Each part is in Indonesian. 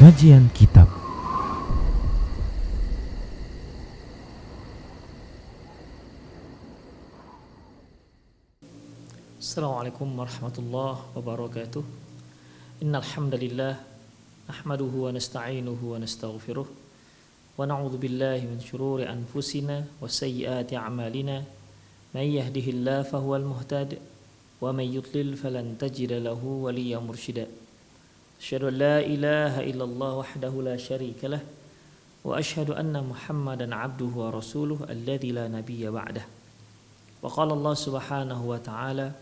Kajian Kitab. Assalamualaikum warahmatullahi wabarakatuh. Innal hamdalillah nahmaduhu wa nasta'inuhu wa nastaghfiruh wa na'udzu billahi min shururi anfusina wa sayyiati a'malina. May yahdihillahu fahuwal muhtadi wa may yudlil falan tajida lahu waliyyan mursyida. Asyhadu an la ilaha illallah wahdahu la syarika lah wa asyhadu anna Muhammadan 'abduhu wa rasuluhu alladzi la nabiyya ba'dah. Wa qala Allah subhanahu wa ta'ala: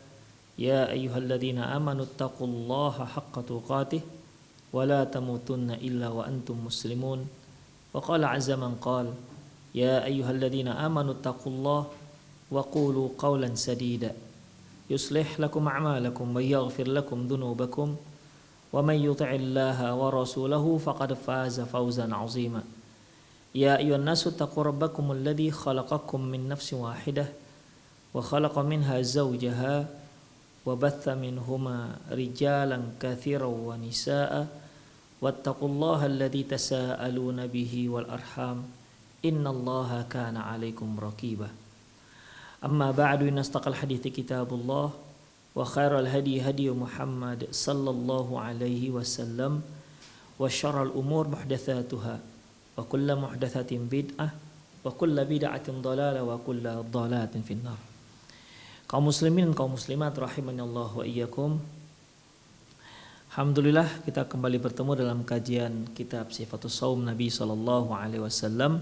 Ya ayyuhalladzina amanu taqullaha haqqa tuqatih wa la tamutunna illa wa antum muslimun. Wa qala 'azza man qala: Ya ayyuhalladzina amanu taqullaha wa qulu qawlan sadida yuslih lakum a'malakum wa yaghfir lakum dhunubakum wa may yuti'illaha wa rasulahu faqad faza fawzan 'azima. Ya ayyuhan nasu taqu rabbakumul ladzi khalaqakum min nafsin wahidah wa khalaqa minha zawjaha wa batha minhuma rijalan katsiran wa nisaa'a wattaqullaha alladzi tasaaluna bihi wal arham innallaha kana 'alaikum raqiba. Amma ba'du, innastaqal hadithi kitabullah wa khairal hadi hadi Muhammad sallallahu alaihi wasallam wa syarrul umur muhdatsatuha wa kullu muhdatsatin bid'ah wa kullu bid'atin dhalalah wa kullu dhalalatin finnar. Kaum muslimin dan kaum muslimat rahimanallahu wa iyyakum. Alhamdulillah kita kembali bertemu dalam kajian kitab Sifatus Shaum Nabi sallallahu alaihi wasallam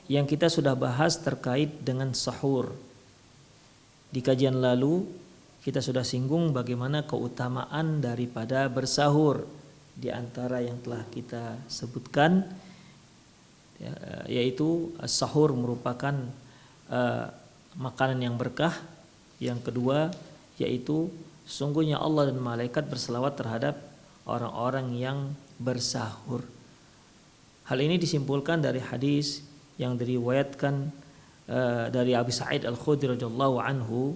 yang kita sudah bahas terkait dengan sahur. Di kajian lalu kita sudah singgung bagaimana keutamaan daripada bersahur. Di antara yang telah kita sebutkan yaitu sahur merupakan makanan yang berkah. Yang kedua yaitu sungguhnya Allah dan malaikat berselawat terhadap orang-orang yang bersahur. Hal ini disimpulkan dari hadis yang diriwayatkan dari Abi Sa'id Al-Khudri radhiyallahu anhu,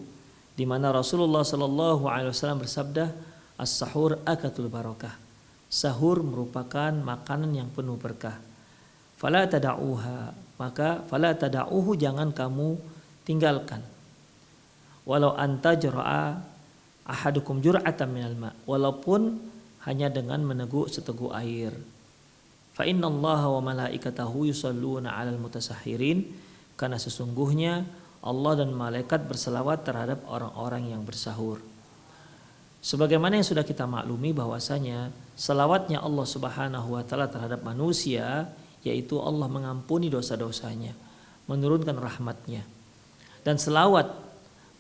di mana Rasulullah sallallahu alaihi wasallam bersabda, as-sahur akatul barakah. Sahur merupakan makanan yang penuh berkah. Fala tada'uha, maka fala tada'uhu, jangan kamu tinggalkan. Walau antajra'a ahadukum jur'atan minal ma', walaupun hanya dengan meneguk seteguk air. Fa innallaha wa malaikatahu yusalluna 'alal mutasahhirin, karena sesungguhnya Allah dan malaikat berselawat terhadap orang-orang yang bersahur. Sebagaimana yang sudah kita maklumi bahwasanya selawatnya Allah Subhanahu wa taala terhadap manusia yaitu Allah mengampuni dosa-dosanya, menurunkan rahmatnya. Dan selawat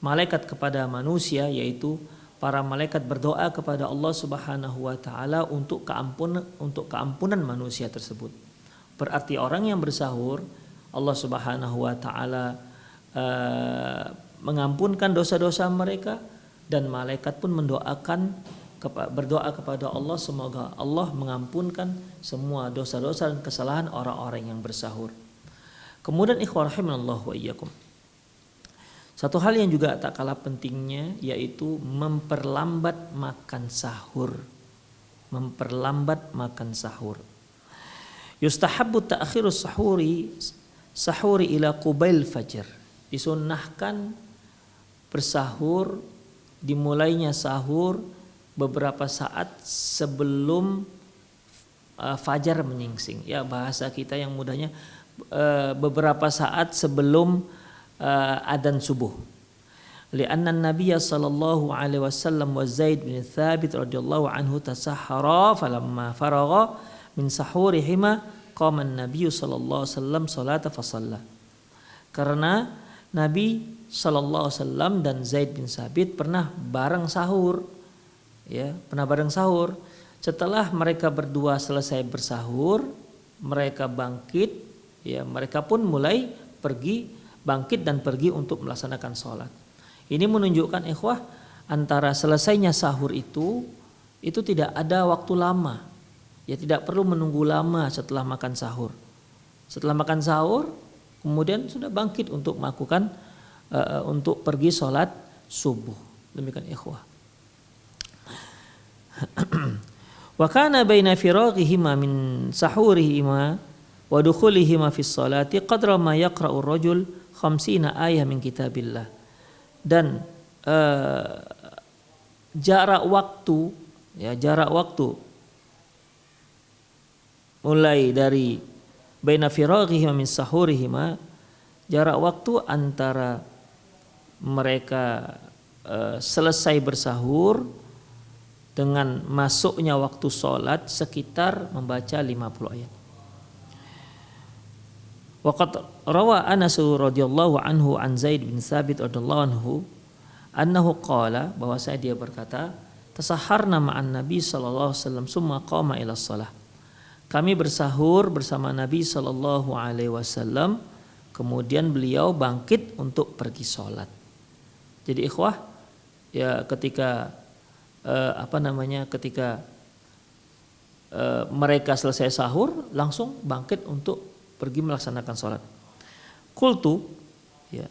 malaikat kepada manusia yaitu para malaikat berdoa kepada Allah Subhanahu wa taala untuk keampunan manusia tersebut. Berarti orang yang bersahur Allah Subhanahu wa taala mengampunkan dosa-dosa mereka, dan malaikat pun berdoa kepada Allah semoga Allah mengampunkan semua dosa-dosa dan kesalahan orang-orang yang bersahur. Kemudian ikhwah rahimanallahu wa iyyakum, satu hal yang juga tak kalah pentingnya yaitu memperlambat makan sahur. Memperlambat makan sahur. Yustahabbu ta'khirus sahuri ila qubail fajr. Disunnahkan bersahur, dimulainya sahur beberapa saat sebelum fajar menyingsing. Ya, bahasa kita yang mudahnya beberapa saat sebelum adzan subuh. Li'anna an-nabiy sallallahu alaihi wasallam wa Zaid bin Thabit radhiyallahu anhu tasahhara falamma faragha min sahurihima qama an-nabiy sallallahu alaihi wasallam salata fa shalla. Karena Nabi sallallahu alaihi wasallam dan Zaid bin Thabit pernah bareng sahur. Ya, pernah bareng sahur. Setelah mereka berdua selesai bersahur, mereka bangkit, ya, mereka pun mulai bangkit dan pergi untuk melaksanakan sholat. Ini menunjukkan ikhwah, antara selesainya sahur itu tidak ada waktu lama. Ya, tidak perlu menunggu lama setelah makan sahur. Setelah makan sahur, kemudian sudah bangkit untuk melakukan untuk pergi sholat subuh. Demikian ikhwah. Wa kana baina firaghihima min sahurihima wa dukhulihima fi sholati qadra ma yaqra'u ar-rajul 50 ayah min kitabillah. Dan jarak waktu mulai dari baina firaghihima min sahurihima, jarak waktu antara mereka selesai bersahur dengan masuknya waktu sholat sekitar membaca 50 ayat. Waqad rawa Anas radhiyallahu anhu an Zaid bin Thabit radhiyallahu anhu annahu qala, bahwasanya dia berkata, tasaharna ma'an Nabi sallallahu alaihi wasallam summa qama ila shalah. Kami bersahur bersama Nabi sallallahu alaihi wasallam, kemudian beliau bangkit untuk pergi sholat. Jadi ikhwah, ya ketika ketika mereka selesai sahur langsung bangkit untuk pergi melaksanakan sholat. Qultu, ya,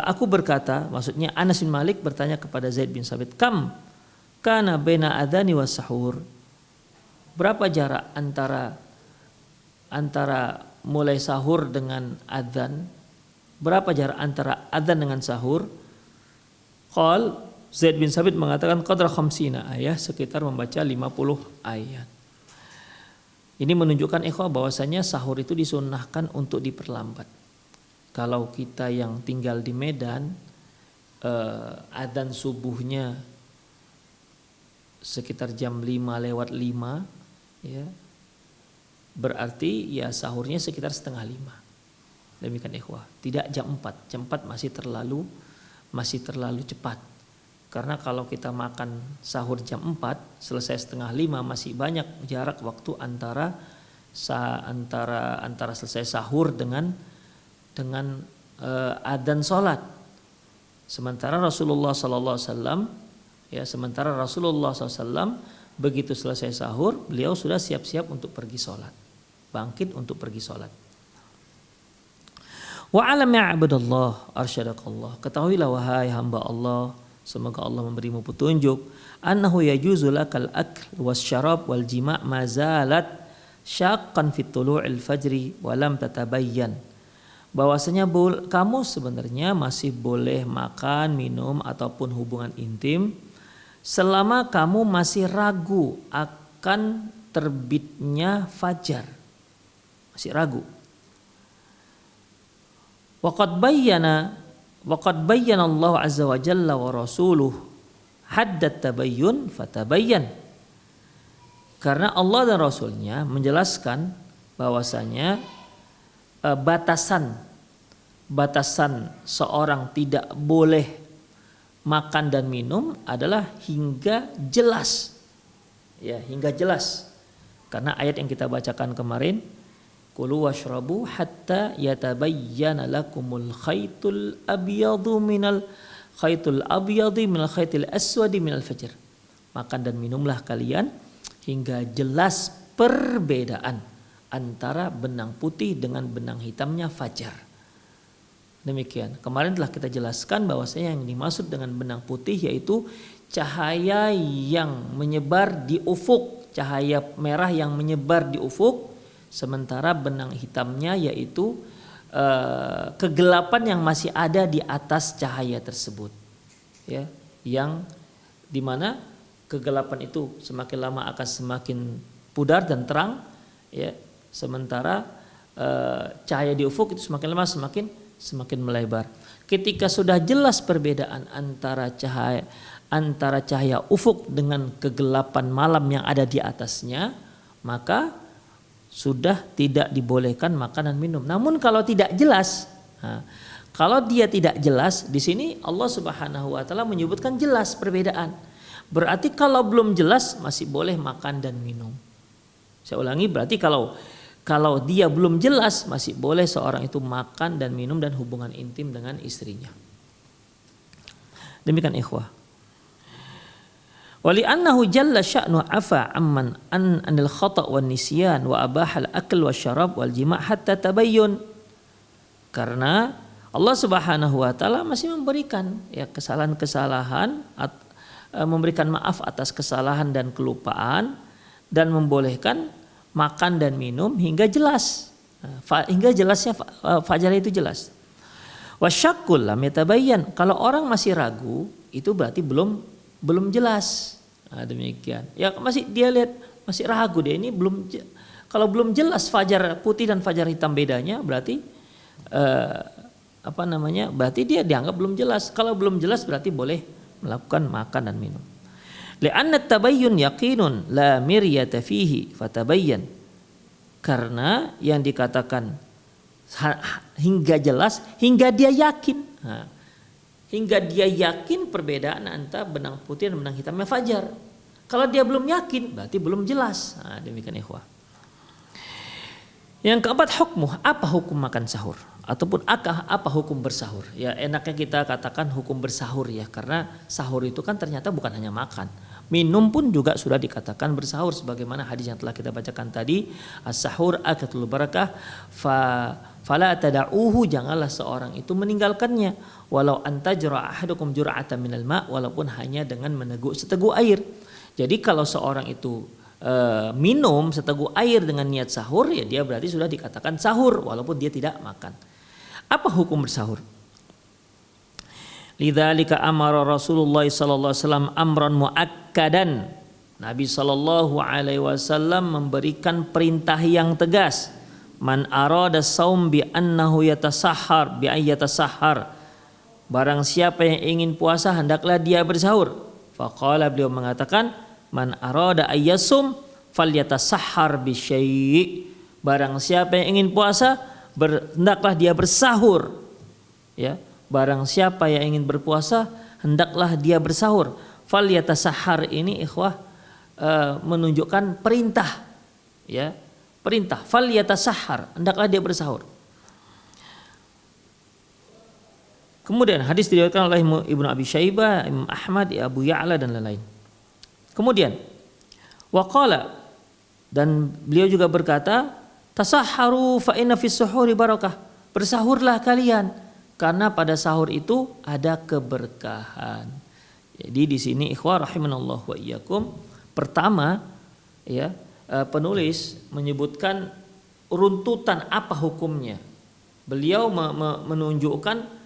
aku berkata, maksudnya Anas bin Malik bertanya kepada Zaid bin Thabit, kam kana baina adzani was sahur, berapa jarak antara mulai sahur dengan adzan, berapa jarak antara adzan dengan sahur? Qal, Zaid bin Thabit mengatakan qadra 50 ayat, sekitar membaca 50 ayat. Ini menunjukkan ikhwah bahwasanya sahur itu disunnahkan untuk diperlambat. Kalau kita yang tinggal di Medan, adzan subuhnya sekitar jam 5:05, ya, berarti ya sahurnya sekitar 4:30. Demikian ikhwah, tidak jam 4. Jam 4 masih terlalu cepat. Karena kalau kita makan sahur jam 4, selesai 4:30, masih banyak jarak waktu antara selesai sahur dengan adzan sholat. Sementara Rasulullah SAW begitu selesai sahur, beliau sudah siap-siap untuk pergi sholat, bangkit untuk pergi sholat. Wa alam ya'budallah arsyadakallah, ketahuilah wahai hamba Allah, semoga Allah memberimu petunjuk, annahu yajuzu lakal akl wasyarab wal jima' ma zalat syaqqan fit tulu'il fajri wa lam tatabayyan, bahwasanya kamu sebenarnya masih boleh makan, minum ataupun hubungan intim selama kamu masih ragu akan terbitnya fajar, masih ragu. Waqad bayyana Allah azza wa jalla wa rasuluh haddat tabayyun fatabayyan, karena Allah dan Rasulnya menjelaskan bahwasanya batasan seorang tidak boleh makan dan minum adalah hingga jelas, ya, hingga jelas. Karena ayat yang kita bacakan kemarin, kulu washrabu hatta yatabayyana lakumul khaytul abyadu minal khaytul aswadi minal fajr. Makan dan minumlah kalian hingga jelas perbedaan antara benang putih dengan benang hitamnya fajar. Demikian. Kemarin telah kita jelaskan bahwasanya yang dimaksud dengan benang putih yaitu cahaya yang menyebar di ufuk, cahaya merah yang menyebar di ufuk, sementara benang hitamnya yaitu kegelapan yang masih ada di atas cahaya tersebut, ya, yang dimana kegelapan itu semakin lama akan semakin pudar dan terang, ya, sementara cahaya di ufuk itu semakin lama semakin melebar. Ketika sudah jelas perbedaan antara cahaya ufuk dengan kegelapan malam yang ada di atasnya, maka sudah tidak dibolehkan makan dan minum. Namun kalau tidak jelas, kalau dia tidak jelas, di sini Allah Subhanahu wa taala menyebutkan jelas perbedaan. Berarti kalau belum jelas masih boleh makan dan minum. Saya ulangi, berarti kalau dia belum jelas masih boleh seorang itu makan dan minum dan hubungan intim dengan istrinya. Demikian ikhwah. Wali annahu jalla sya'nu afa amman anil khata' wan nisyan wa abahal akl wasyarab wal jima' hatta tabayyun. Karena Allah Subhanahu wa taala masih memberikan ya kesalahan-kesalahan memberikan maaf atas kesalahan dan kelupaan dan membolehkan makan dan minum hingga jelas. Hingga jelasnya fajar itu jelas. Wasyakul lam yatabayyan, kalau orang masih ragu itu berarti belum jelas. Demikian. Ya masih dia lihat masih ragu dia ini kalau belum jelas fajar putih dan fajar hitam bedanya berarti berarti dia dianggap belum jelas. Kalau belum jelas berarti boleh melakukan makan dan minum. Li'anna tabayyun yaqinun la miryata fihi fatabayyan. Karena yang dikatakan hingga jelas, hingga dia yakin. Hingga dia yakin perbedaan antara benang putih dan benang hitamnya fajar. Kalau dia belum yakin, berarti belum jelas. Demikian ikhwah. Yang keempat, apa hukum makan sahur? Ataupun apa hukum bersahur? Ya enaknya kita katakan hukum bersahur ya, karena sahur itu kan ternyata bukan hanya makan. Minum pun juga sudah dikatakan bersahur sebagaimana hadis yang telah kita bacakan tadi, as-sahur akatul barakah fala tada'uhu, janganlah seorang itu meninggalkannya walau antajra ahadukum jur'atan minal ma', walaupun hanya dengan meneguk seteguk air. Jadi kalau seorang itu minum seteguk air dengan niat sahur, ya dia berarti sudah dikatakan sahur walaupun dia tidak makan. Apa hukum bersahur? Lidzalika amara Rasulullah sallallahu alaihi wasallam amran muakkadan. Nabi sallallahu alaihi wasallam memberikan perintah yang tegas. Man arada saum bi annahu yatasahhar bi ayyatasahhar. Barang siapa yang ingin puasa hendaklah dia bersahur. Faqala, beliau mengatakan, man arada ayyasum falyatasahhar bi syai'. Barang siapa yang ingin puasa hendaklah dia bersahur. Ya. Barang siapa yang ingin berpuasa hendaklah dia bersahur. Falyatasahhar ini ikhwah menunjukkan perintah, ya, perintah. Falyatasahhar, hendaklah dia bersahur. Kemudian hadis diriwayatkan oleh Ibnu Abi Syaibah, Imam Ahmad, Abu Ya'la dan lain-lain. Kemudian waqala, dan beliau juga berkata, tasahharu fa inna fis suhuri barakah. Bersahurlah kalian, karena pada sahur itu ada keberkahan. Jadi di sini ikhwah rahimanallah wa iyyakum, pertama ya penulis menyebutkan runtutan apa hukumnya. Beliau menunjukkan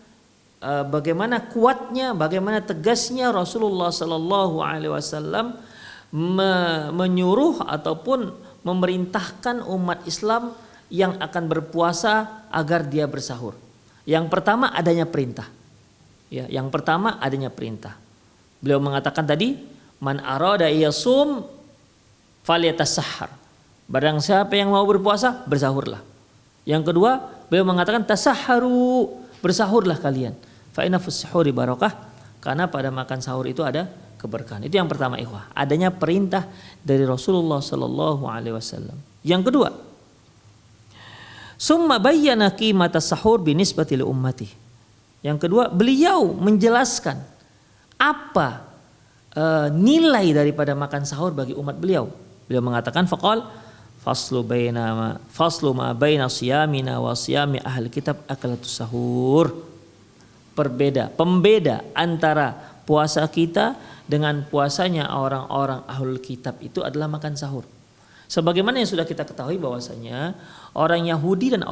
bagaimana kuatnya, bagaimana tegasnya Rasulullah sallallahu alaihi wasallam menyuruh ataupun memerintahkan umat Islam yang akan berpuasa agar dia bersahur. Yang pertama adanya perintah. Ya, yang pertama adanya perintah. Beliau mengatakan tadi, man arada yasum falyatasahhar. Barang siapa yang mau berpuasa, bersahurlah. Yang kedua, beliau mengatakan tasahharu, bersahurlah kalian. Fa inna fis suhuri barakah, karena pada makan sahur itu ada keberkahan. Itu yang pertama ikhwah, adanya perintah dari Rasulullah sallallahu alaihi wasallam. Yang kedua, summa bayyana qimata sahur binisbati li ummati. Yang kedua, beliau menjelaskan apa nilai daripada makan sahur bagi umat beliau. Beliau mengatakan faqal faslu ma baina siyamina wa siyami ahli kitab akalatus sahur. Pembeda antara puasa kita dengan puasanya orang-orang ahlul kitab itu adalah makan sahur. Sebagaimana yang sudah kita ketahui bahwasanya orang Yahudi dan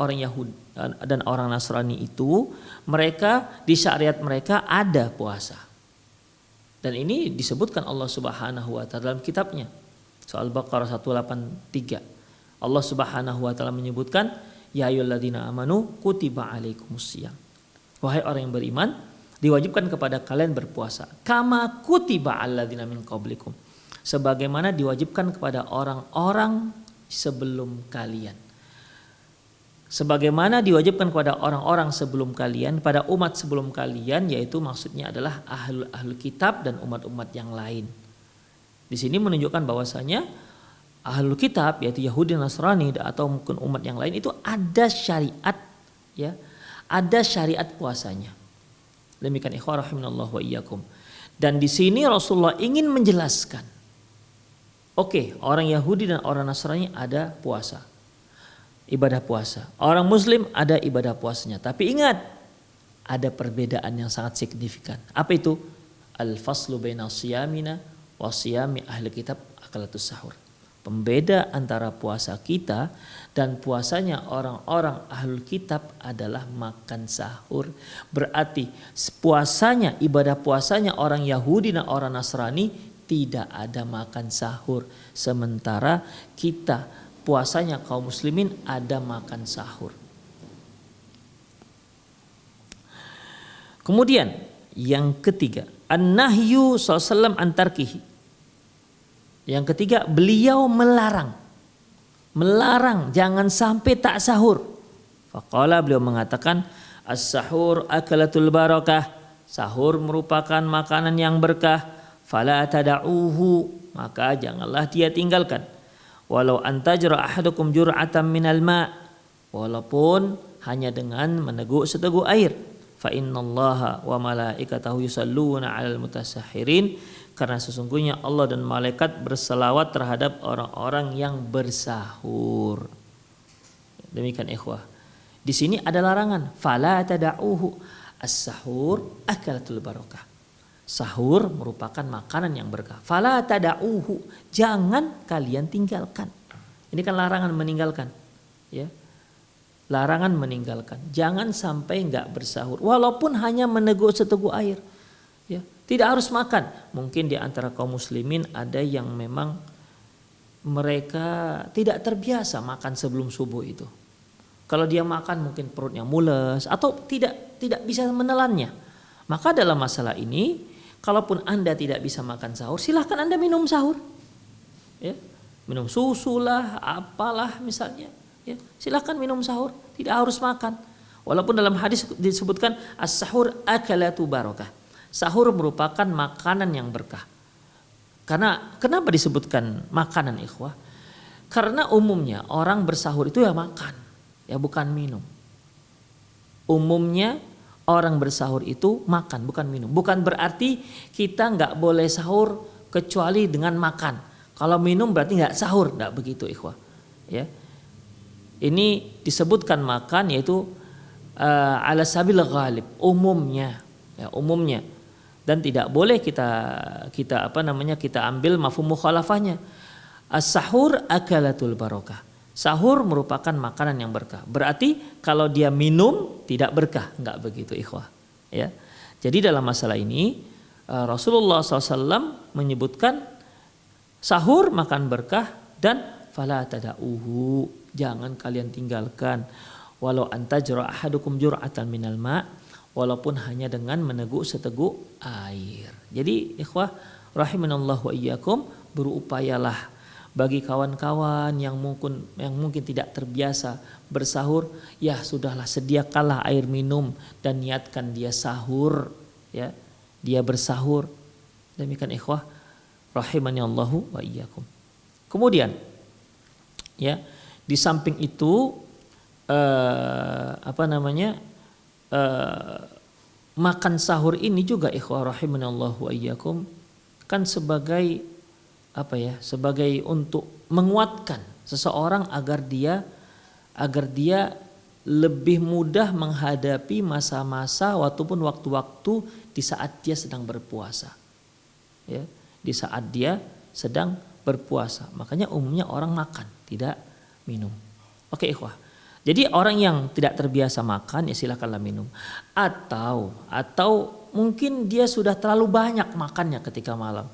orang Nasrani itu mereka di syariat mereka ada puasa. Dan ini disebutkan Allah Subhanahu wa taala dalam kitabnya. Soal Baqarah 183. Allah Subhanahu wa taala menyebutkan ya ayyuhalladzina amanu kutiba alaikumusiyam. Wahai orang yang beriman, diwajibkan kepada kalian berpuasa. Kama kutiba alladzina min qablikum. Sebagaimana diwajibkan kepada orang-orang sebelum kalian. Sebagaimana diwajibkan kepada orang-orang sebelum kalian, pada umat sebelum kalian, yaitu maksudnya adalah ahlul kitab dan umat-umat yang lain. Di sini menunjukkan bahwasanya ahlul kitab yaitu Yahudi dan Nasrani atau mungkin umat yang lain itu ada syariat, ya, ada syariat puasanya. Demikian ikhwah rahimanallah wa iyyakum. Dan di sini Rasulullah ingin menjelaskan, oke, orang Yahudi dan orang Nasrani ada puasa, ibadah puasa. Orang Muslim ada ibadah puasanya. Tapi ingat, ada perbedaan yang sangat signifikan. Apa itu? al-faslu baina siyamina wa siyami ahli kitab akalatus sahur. Pembeda antara puasa kita dan puasanya orang-orang ahlul kitab adalah makan sahur. Berarti puasanya, ibadah puasanya orang Yahudi dan orang Nasrani tidak ada makan sahur. Sementara kita puasanya kaum muslimin ada makan sahur. Kemudian yang ketiga, an-nahyu sallallahu antarkihi. Yang ketiga, beliau melarang jangan sampai tak sahur. Faqala, beliau mengatakan, as-sahur akalatul barakah. Sahur merupakan makanan yang berkah. Fala tada'uhu, maka janganlah dia tinggalkan. Walau antajra ahadukum jur'atan minal ma', walaupun hanya dengan meneguk seteguk air. Fa innallaha wa malaikatahu yusalluna 'alal mutasahhirin, karena sesungguhnya Allah dan malaikat berselawat terhadap orang-orang yang bersahur. Demikian ikhwah. Di sini ada larangan, fala tada'uhu. As-sahur akalatul barakah. Sahur merupakan makanan yang berkah. Fala tada'uhu, jangan kalian tinggalkan. Ini kan larangan meninggalkan, ya. Larangan meninggalkan. Jangan sampai enggak bersahur walaupun hanya meneguk seteguk air. Ya, tidak harus makan. Mungkin di antara kaum muslimin ada yang memang mereka tidak terbiasa makan sebelum subuh itu. Kalau dia makan mungkin perutnya mules atau tidak bisa menelannya. Maka dalam masalah ini, kalaupun Anda tidak bisa makan sahur, silahkan Anda minum sahur. Ya, minum susu lah, apalah misalnya. Ya, silahkan minum sahur, tidak harus makan. Walaupun dalam hadis disebutkan as-sahur akalatu barakah. Sahur merupakan makanan yang berkah. Karena kenapa disebutkan makanan ikhwah? Karena umumnya orang bersahur itu ya makan, ya bukan minum. Umumnya orang bersahur itu makan, bukan minum. Bukan berarti kita nggak boleh sahur kecuali dengan makan. Kalau minum berarti nggak sahur, nggak begitu ikhwah. Ya. Ini disebutkan makan yaitu ala sabil ghalib, umumnya, ya, umumnya. Dan tidak boleh kita ambil mafhum mukhalafahnya. As-sahur akalatul barakah. Sahur merupakan makanan yang berkah. Berarti kalau dia minum tidak berkah, enggak begitu ikhwah. Ya. Jadi dalam masalah ini Rasulullah SAW menyebutkan sahur makan berkah dan fala tada'uhu, jangan kalian tinggalkan. Walau antajra ahadukum jur'atan minal ma', walaupun hanya dengan meneguk seteguk air. Jadi ikhwah rahimanallahu wa iyyakum, berupayalah bagi kawan-kawan yang mungkin tidak terbiasa bersahur, ya sudahlah, sediakanlah air minum dan niatkan dia sahur, ya. Dia bersahur. Demikian ikhwah rahimanallahu wa iyyakum. Kemudian ya, di samping itu makan sahur ini juga ikhwah rahimanallahu wa iyyakum kan sebagai sebagai untuk menguatkan seseorang agar dia lebih mudah menghadapi masa-masa ataupun waktu-waktu di saat dia sedang berpuasa. Ya, di saat dia sedang berpuasa. Makanya umumnya orang makan, tidak minum. Oke ikhwah. Jadi orang yang tidak terbiasa makan ya silakanlah minum. Atau mungkin dia sudah terlalu banyak makannya ketika malam.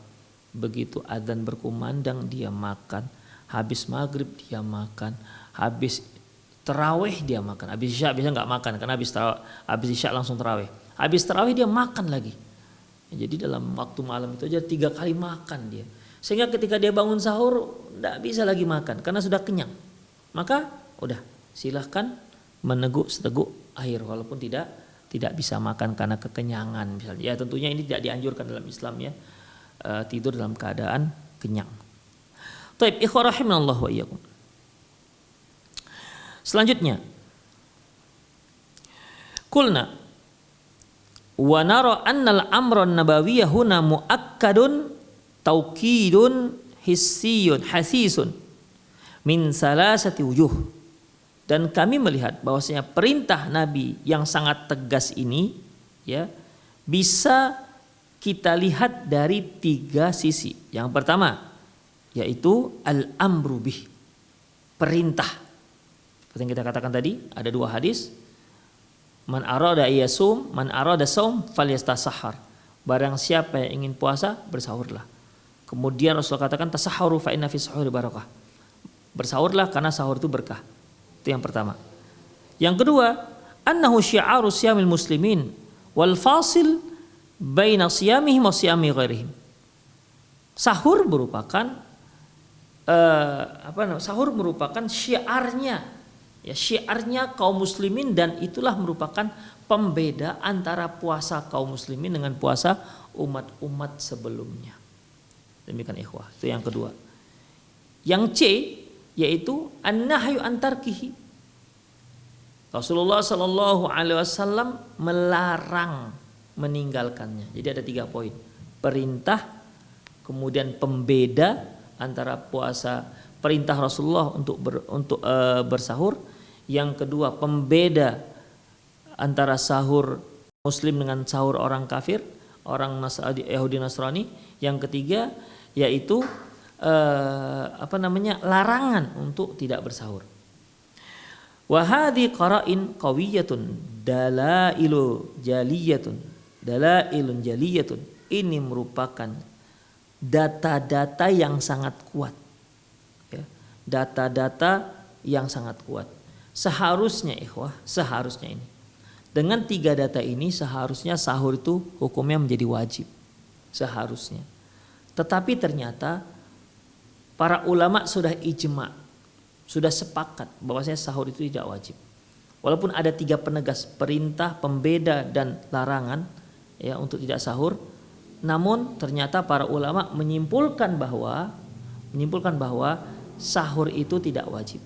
Begitu adzan berkumandang dia makan, habis maghrib dia makan, habis tarawih dia makan, habis isya biasanya nggak makan karena habis isya langsung tarawih, habis tarawih dia makan lagi. Jadi dalam waktu malam itu aja 3 kali makan dia, sehingga ketika dia bangun sahur nggak bisa lagi makan karena sudah kenyang. Maka udah silahkan meneguk seteguk air walaupun tidak bisa makan karena kekenyangan misalnya. Ya tentunya ini tidak dianjurkan dalam Islam ya. Tidur dalam keadaan kenyang. Taib ikhwah rahimanallahu wa iyyakum. Selanjutnya qulna wa nara anna al-amra an-nabawiyyah huna muakkadun taukidun hissiyun hasisun min salasati wujuh. Dan kami melihat bahwasanya perintah Nabi yang sangat tegas ini ya bisa kita lihat dari 3 sisi. Yang pertama yaitu al-amru bih, perintah. Seperti yang kita katakan tadi, ada 2 hadis. Man arada yasum, man arada saum falyastasahhar. Barang siapa yang ingin puasa, bersahurlah. Kemudian Rasulullah katakan tasahharu fa inna fi sahuri barakah. Bersahurlah karena sahur itu berkah. Itu yang pertama. Yang kedua, annahu syi'aru siyamil muslimin wal fasil baina siyamihim wa siyami ghairihim. Sahur merupakan sahur merupakan syiarnya, ya, syiarnya kaum muslimin, dan itulah merupakan pembeda antara puasa kaum muslimin dengan puasa umat-umat sebelumnya. Demikian ikhwah. Itu yang kedua. Yang C yaitu an-nahyu an tarkihi. Rasulullah sallallahu alaihi wasallam melarang meninggalkannya. Jadi ada 3 poin. Perintah, kemudian pembeda antara puasa, perintah Rasulullah untuk bersahur. Yang kedua, pembeda antara sahur muslim dengan sahur orang kafir, orang Yahudi Nasrani. Yang ketiga yaitu larangan untuk tidak bersahur. Wa hadhi qara'in qawiyatun dalailun jaliyatun. Ini merupakan data-data yang sangat kuat, ya, data-data yang sangat kuat. Seharusnya ikhwah, seharusnya ini dengan 3 data ini seharusnya sahur itu hukumnya menjadi wajib, seharusnya. Tetapi ternyata para ulama sudah ijma, sudah sepakat bahwasanya sahur itu tidak wajib. Walaupun ada 3 penegas, perintah, pembeda, dan larangan, ya, untuk tidak sahur, namun ternyata para ulama menyimpulkan bahwa sahur itu tidak wajib.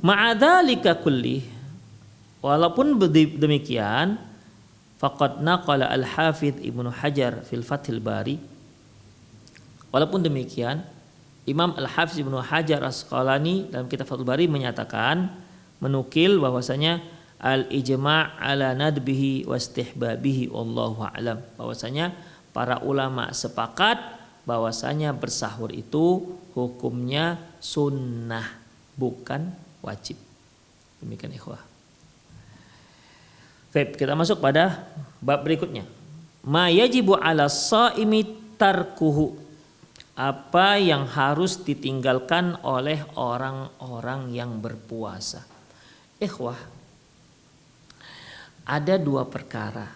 Ma'adzalika kulli, walaupun demikian, faqad naqala al-Hafidz Ibnu Hajar fil Fathil Bari. Walaupun demikian, Imam Al-Hafidz Ibnu Hajar Asqalani dalam kitab Fathul Bari menyatakan, menukil bahwasanya al-ijma' ala nadbihi wa istihbabihi wallahu a'lam, bahwasanya para ulama sepakat bahwasanya bersahur itu hukumnya sunnah, bukan wajib. Demikian ikhwah. Baik, kita masuk pada bab berikutnya. Ma yajibu 'ala shaimi tarkuhu. Apa yang harus ditinggalkan oleh orang-orang yang berpuasa. Ikhwah, ada 2 perkara.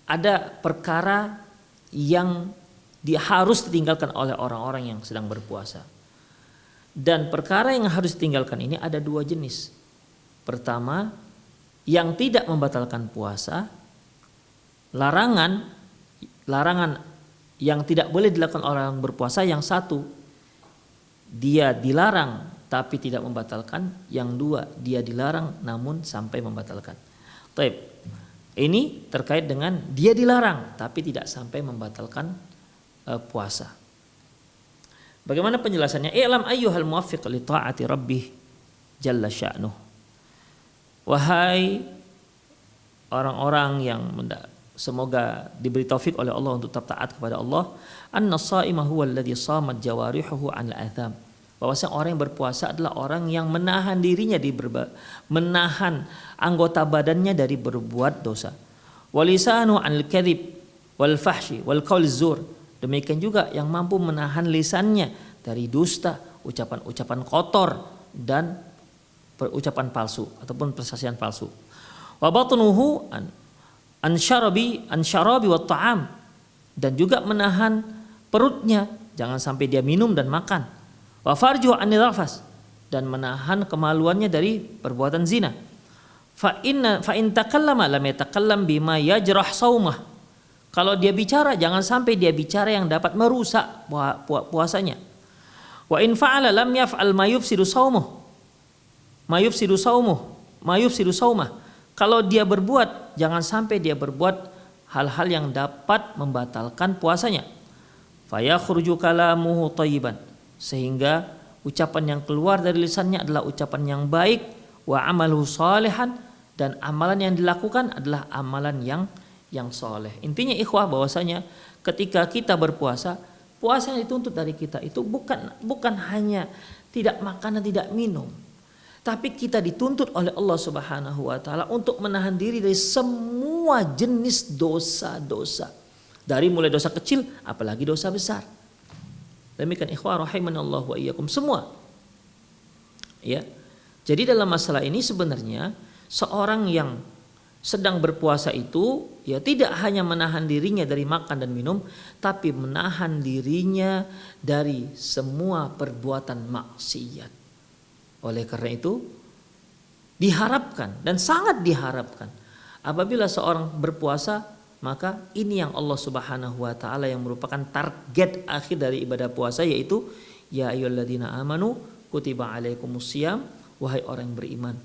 Ada perkara yang harus ditinggalkan oleh orang-orang yang sedang berpuasa. Dan perkara yang harus ditinggalkan ini ada 2 jenis. Pertama, yang tidak membatalkan puasa. Larangan yang tidak boleh dilakukan orang berpuasa. Yang satu, dia dilarang tapi tidak membatalkan. Yang 2, dia dilarang namun sampai membatalkan. Baik. Ini terkait dengan dia dilarang tapi tidak sampai membatalkan puasa. Bagaimana penjelasannya? I'lam ayyuhal muwaffiq li ta'ati rabbih jalla sya'nuh. Wahai orang-orang yang semoga diberi taufik oleh Allah untuk tetap taat kepada Allah. Anna sha'ima huwa alladhi shamat jawarihuhu 'anil atham. Bahwasanya orang yang berpuasa adalah orang yang menahan dirinya menahan anggota badannya dari berbuat dosa. Walisanu 'anil kadhib wal fahsyi wal qaul zur. Demikian juga yang mampu menahan lisannya dari dusta, ucapan-ucapan kotor, dan ucapan palsu ataupun persaksian palsu. Wa batnuhu an syarabi wa ta'am, dan juga menahan perutnya jangan sampai dia minum dan makan. Wa farjuhu anil rafas, dan menahan kemaluannya dari perbuatan zina. Fa in takallama lam yatakallam bima yajrah saumah. Kalau dia bicara jangan sampai dia bicara yang dapat merusak puasanya. Wa in fa'ala lam yaf'al ma yufsidu saumah. Kalau dia berbuat jangan sampai dia berbuat hal-hal yang dapat membatalkan puasanya. Fa yakhruju kalamuhu thayyiban, sehingga ucapan yang keluar dari lisannya adalah ucapan yang baik, wa amaluhu salihan, dan amalan yang dilakukan adalah amalan yang yang soleh. Intinya ikhwah bahwasanya ketika kita berpuasa, puasa yang dituntut dari kita itu bukan hanya tidak makan dan tidak minum, tapi kita dituntut oleh Allah Subhanahu wa taala untuk menahan diri dari semua jenis dosa-dosa. Dari mulai dosa kecil apalagi dosa besar. Demikian ikhwah rahimanallahu wa iyyakum semua. Ya. Jadi dalam masalah ini sebenarnya seorang yang sedang berpuasa itu ya tidak hanya menahan dirinya dari makan dan minum, tapi menahan dirinya dari semua perbuatan maksiat. Oleh karena itu diharapkan dan sangat diharapkan apabila seorang berpuasa, maka ini yang Allah Subhanahu wa taala yang merupakan target akhir dari ibadah puasa, yaitu ya ayyuhalladzina amanu kutiba alaikumusiyam, wahai orang yang beriman,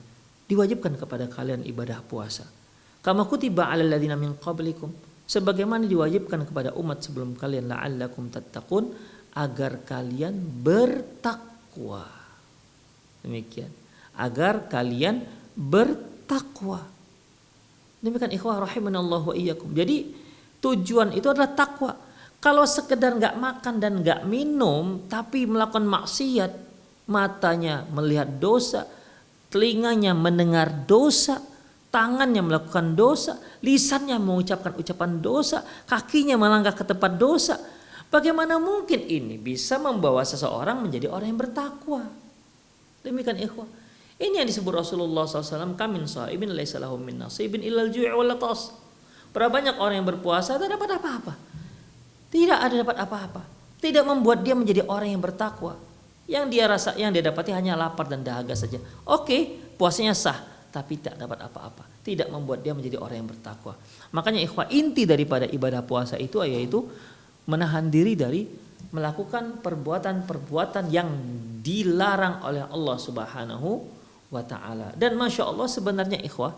diwajibkan kepada kalian ibadah puasa. Kama kutiba alal ladzina min qablikum, sebagaimana diwajibkan kepada umat sebelum kalian, la'allakum tattaqun, agar kalian bertakwa. Demikian, agar kalian bertakwa. Demikian ikhwah rahimanallahu wa iyyakum. Jadi tujuan itu adalah takwa. Kalau sekedar nggak makan dan nggak minum tapi melakukan maksiat, matanya melihat dosa, telinganya mendengar dosa, tangannya melakukan dosa, lisannya mengucapkan ucapan dosa, kakinya melangkah ke tempat dosa. Bagaimana mungkin ini bisa membawa seseorang menjadi orang yang bertakwa? Demikian ikhwah. Ini yang disebut Rasulullah SAW, kamin sa'ibin laisa lahum min nasibin illal ju'i wal atas. Berapa banyak orang yang berpuasa tidak dapat apa-apa. Tidak ada dapat apa-apa. Tidak membuat dia menjadi orang yang bertakwa. Yang dia dapati hanya lapar dan dahaga saja. Oke, puasanya sah, tapi tidak dapat apa-apa. Tidak membuat dia menjadi orang yang bertakwa. Makanya ikhwah, inti daripada ibadah puasa itu yaitu menahan diri dari melakukan perbuatan-perbuatan yang dilarang oleh Allah Subhanahu wa ta'ala. Dan Masya Allah sebenarnya ikhwah,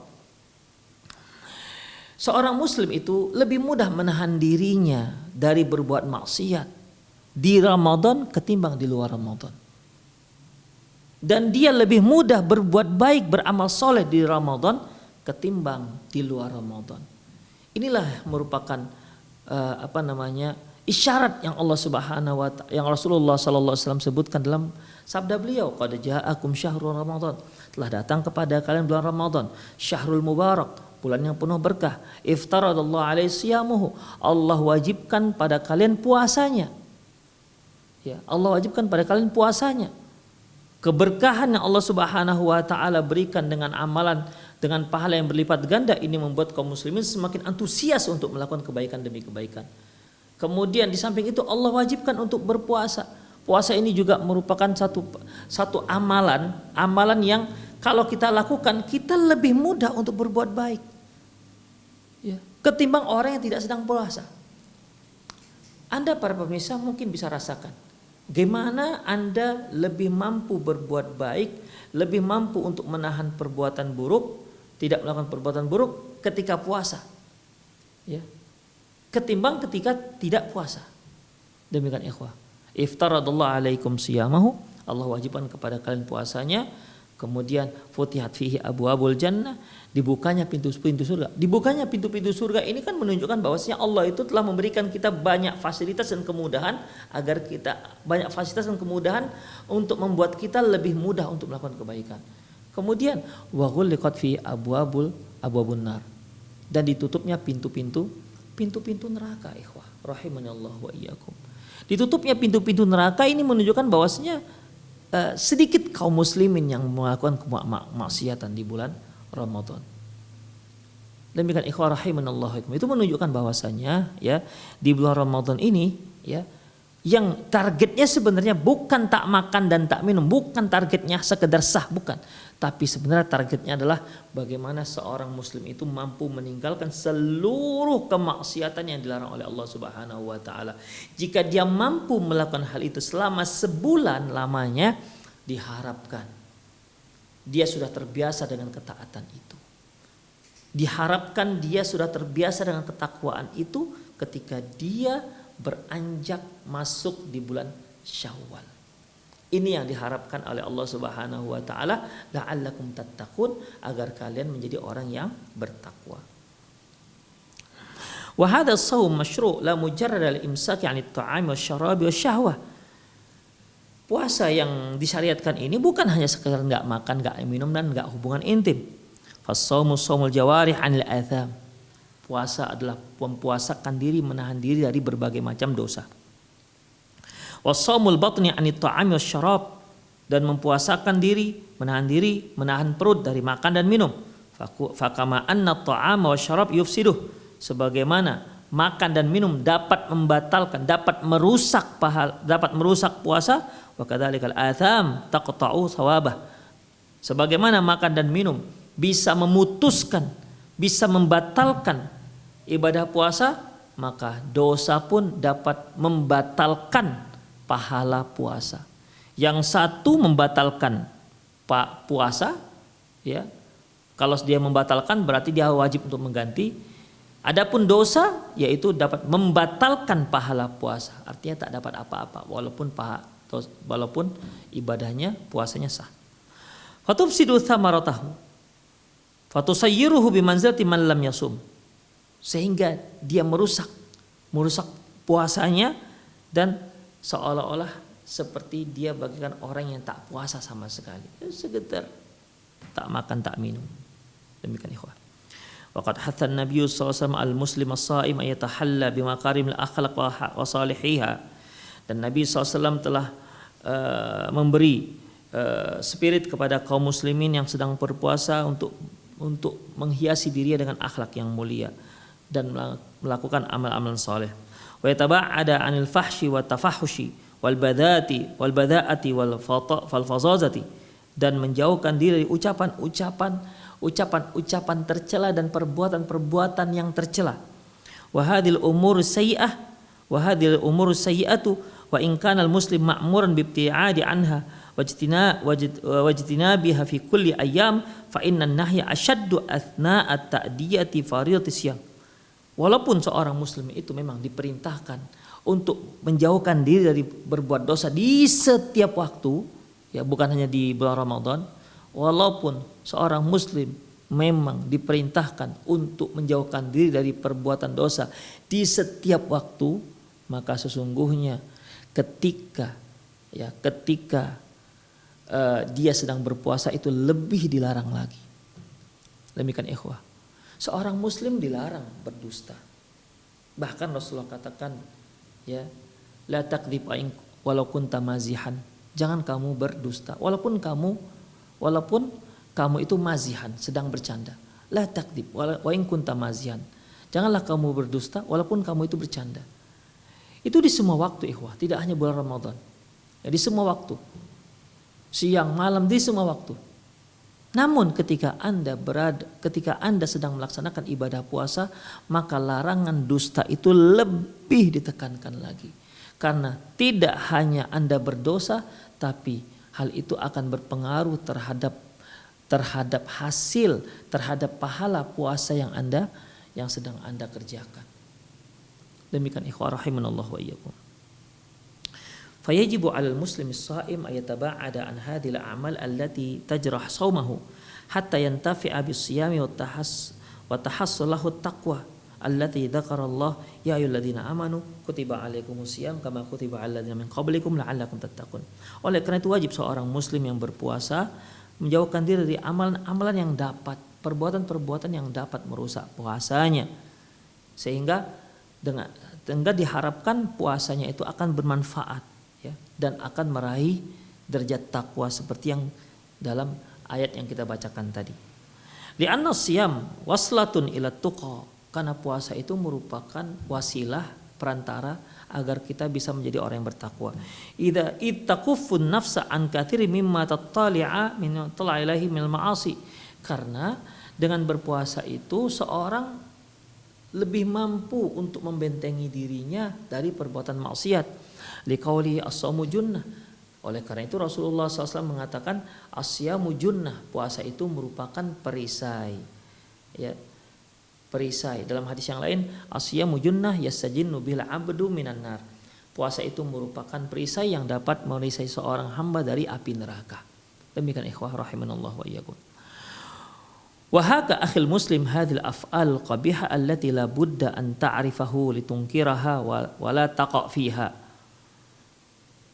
seorang muslim itu lebih mudah menahan dirinya dari berbuat maksiat di Ramadan ketimbang di luar Ramadan. Dan dia lebih mudah berbuat baik, beramal soleh di Ramadan ketimbang di luar Ramadan. Inilah merupakan isyarat yang Allah Subhanahu wa ta'ala, yang Rasulullah sallallahu alaihi wasallam sebutkan dalam sabda beliau, qad ja'akum syahrul ramadan, telah datang kepada kalian bulan Ramadan, syahrul mubarak, bulan yang penuh berkah, iftaradallahu alaihi siyamuhu, Allah wajibkan pada kalian puasanya. Ya, Allah wajibkan pada kalian puasanya. Keberkahan yang Allah Subhanahu wa taala berikan dengan amalan, dengan pahala yang berlipat ganda ini membuat kaum muslimin semakin antusias untuk melakukan kebaikan demi kebaikan. Kemudian di samping itu Allah wajibkan untuk berpuasa. Puasa ini juga merupakan satu amalan yang kalau kita lakukan kita lebih mudah untuk berbuat baik. Ya, ketimbang orang yang tidak sedang puasa. Anda para pemirsa mungkin bisa rasakan gimana Anda lebih mampu berbuat baik, lebih mampu untuk menahan perbuatan buruk, tidak melakukan perbuatan buruk ketika puasa. Ya. Ketimbang ketika tidak puasa. Demikian ikhwah. Iftaradallahu alaikum siyamahu, Allah wajibkan kepada kalian puasanya. Kemudian futihat fihi abwabul jannah, dibukanya pintu-pintu surga. Dibukanya pintu-pintu surga ini kan menunjukkan bahwasanya Allah itu telah memberikan kita banyak fasilitas dan kemudahan untuk membuat kita lebih mudah untuk melakukan kebaikan. Kemudian wa ghulliqat fi abwabun nar, dan ditutupnya pintu-pintu neraka ikhwah rahimanallahu wa iyyakum. Ditutupnya pintu-pintu neraka ini menunjukkan bahwasanya sedikit kaum muslimin yang melakukan kemaksiatan di bulan Ramadan. Demikian ikhwah rahimanallahu wa iyyakum. Itu menunjukkan bahwasanya ya di bulan Ramadan ini ya yang targetnya sebenarnya bukan tak makan dan tak minum, bukan targetnya sekedar sah, bukan. Tapi sebenarnya targetnya adalah bagaimana seorang muslim itu mampu meninggalkan seluruh kemaksiatan yang dilarang oleh Allah Subhanahu wa taala. Jika dia mampu melakukan hal itu selama sebulan lamanya, diharapkan dia sudah terbiasa dengan ketaatan itu. Diharapkan dia sudah terbiasa dengan ketakwaan itu ketika dia beranjak masuk di bulan Syawal. Ini yang diharapkan oleh Allah Subhanahu wa taala, la'allakum tattaqun, agar kalian menjadi orang yang bertakwa. Wa hadha shaum masyru' la mujarrad al-imsak 'anit ta'ami wasyarabi wasyahwah. Puasa yang disyariatkan ini bukan hanya sekedar enggak makan, enggak minum dan enggak hubungan intim. Fas-shaumu shaumul jawarih 'anil atham. Puasa adalah mempuasakan diri, menahan diri dari berbagai macam dosa. Was-shaumul batni 'anit ta'ami wasyarab, dan mempuasakan diri, menahan perut dari makan dan minum. Fakama anna at-ta'ama wasyarab yufsiduh, sebagaimana makan dan minum dapat membatalkan, dapat merusak puasa, wa kadzalikal atham taqta'u thawabah. Sebagaimana makan dan minum bisa memutuskan, bisa membatalkan ibadah puasa, maka dosa pun dapat membatalkan pahala puasa. Yang satu membatalkan puasa, ya. Kalau dia membatalkan berarti dia wajib untuk mengganti. Adapun dosa yaitu dapat membatalkan pahala puasa. Artinya tak dapat apa-apa walaupun ibadahnya, puasanya sah. Fatufsidu thamaratahu fatusayyiruhu bimanzilati man lam yasum. Sehingga dia merusak puasanya dan seolah-olah seperti dia bagikan orang yang tak puasa sama sekali. Sekedar tak makan tak minum. Demikian ikhwah. Waqad hatha an-nabiy sallallahu alaihi wasallam al-muslim as-shaim ay yatahalla bimakarimil akhlaq wa salihiha. Dan Nabi SAW telah memberi spirit kepada kaum muslimin yang sedang berpuasa untuk menghiasi dirinya dengan akhlak yang mulia dan melakukan amal-amal saleh. Wa yataba'ada 'anil fahsyi wa tafahushi wal badati wal fazazati, dan menjauhkan diri dari ucapan tercela dan perbuatan yang tercela. Wa hadhil umur sayyi'atu wa in kana al muslim ma'muran bi ibti'adi anha wajtinabiha fi kulli ayyam fa inna an-nahya ashaddu athna'a at-ta'diyati fardhati siyam. Walaupun seorang muslim itu memang diperintahkan untuk menjauhkan diri dari berbuat dosa di setiap waktu, ya bukan hanya di bulan Ramadan. Walaupun seorang muslim memang diperintahkan untuk menjauhkan diri dari perbuatan dosa di setiap waktu, maka sesungguhnya ketika dia sedang berpuasa itu lebih dilarang lagi. Demikian ikhwah. Seorang muslim dilarang berdusta. Bahkan Rasulullah katakan, ya, la takdzib walau kunta mazihan. Jangan kamu berdusta walaupun kamu itu mazihan, sedang bercanda. La takdzib wa in kunta mazihan. Janganlah kamu berdusta walaupun kamu itu bercanda. Itu di semua waktu ikhwah, tidak hanya bulan Ramadan. Ya, di semua waktu. Siang, malam, di semua waktu. Namun ketika Anda sedang melaksanakan ibadah puasa, maka larangan dusta itu lebih ditekankan lagi. Karena tidak hanya Anda berdosa, tapi hal itu akan berpengaruh terhadap hasil, terhadap pahala puasa yang sedang Anda kerjakan. Demikian ikhwah rahimanallah wa iyyakum. Fayajibu 'alal muslimi as-sha'im ay yataba'ada an hadhil a'mal allati tajrah shaumahu hatta yantafi'a bis-siyami wa tahassul lahu at-taqwa allati dzakara Allah ya ayyuhalladzina amanu kutiba 'alaikumus shiyam kama kutiba 'alal ladzina min qablikum la'allakum tattaqun. Oleh karena itu wajib seorang muslim yang berpuasa menjauhkan diri dari amalan-amalan yang dapat, perbuatan-perbuatan yang dapat merusak puasanya. Sehingga diharapkan puasanya itu akan bermanfaat, ya, dan akan meraih derajat takwa seperti yang dalam ayat yang kita bacakan tadi. Li'anna siyam waslatun ila tuqa, karena puasa itu merupakan wasilah, perantara agar kita bisa menjadi orang yang bertakwa. Idza ittaquffun nafsa an katsiri mimma tattali'a min tala'ilahi minal ma'asi. Karena dengan berpuasa itu seorang lebih mampu untuk membentengi dirinya dari perbuatan maksiat. Liqauli as-shaumu junnah. Oleh karena itu Rasulullah SAW mengatakan as-siyamu junnah, puasa itu merupakan perisai. Ya, perisai. Dalam hadis yang lain, as-siyamu junnah yastajinnu bil 'abdu minan nar. Puasa itu merupakan perisai yang dapat merisai seorang hamba dari api neraka. Demikian ikhwah rahimanallah wa iyyakum. Wa haka akhil muslim hadhil af'al qabiha allati la budda an ta'rifahu litunkiraha wa la taqa' fiha.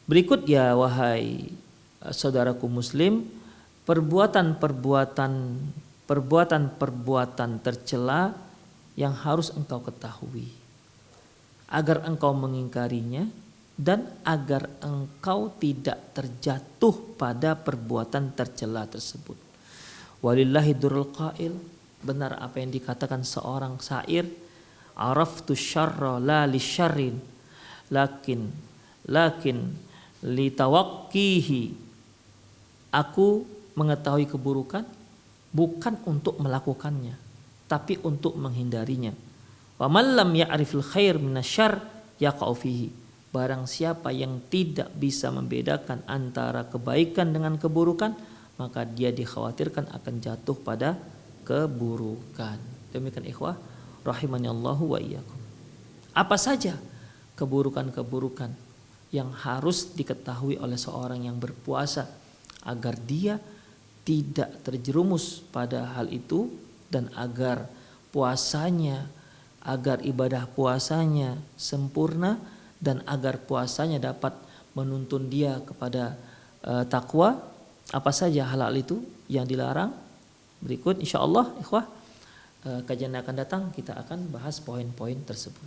Berikut ya wahai saudaraku muslim, perbuatan tercela yang harus engkau ketahui agar engkau mengingkarinya dan agar engkau tidak terjatuh pada perbuatan tercela tersebut. Walillahi durul qail, benar apa yang dikatakan seorang syair, araftu syarra la li syarrin lakin li tawaqqihi, aku mengetahui keburukan bukan untuk melakukannya tapi untuk menghindarinya. Wa man lam ya'rifil khair minasyarr yaqa'u fihi, barang siapa yang tidak bisa membedakan antara kebaikan dengan keburukan, maka dia dikhawatirkan akan jatuh pada keburukan. Demikian ikhwah rahimani Allahu wa iyyakum. Apa saja keburukan-keburukan yang harus diketahui oleh seorang yang berpuasa agar dia tidak terjerumus pada hal itu dan agar puasanya, agar ibadah puasanya sempurna dan agar puasanya dapat menuntun dia kepada takwa. Apa saja hal-hal itu yang dilarang? Berikut insyaallah ikhwah kajian yang akan datang kita akan bahas poin-poin tersebut.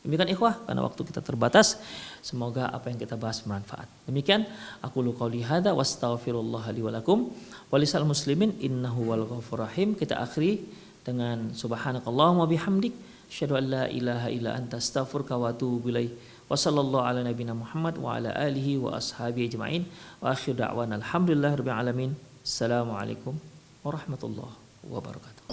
Demikian ikhwah, karena waktu kita terbatas, semoga apa yang kita bahas bermanfaat. Demikian aku qouli hadza wastaghfirullah li wa lakum wa lisal muslimin innahu wal ghafurur rahim. Kita akhiri dengan subhanakallahumma bihamdik asyhadu an la ilaha illa anta astaghfiruka wa atubu ilaik. Wa sallallahu ala nabiyina Muhammad wa ala alihi wa ashabihi ajma'in. Wa akhiru da'wana alhamdulillahirabbil alamin. Assalamualaikum warahmatullahi wabarakatuh.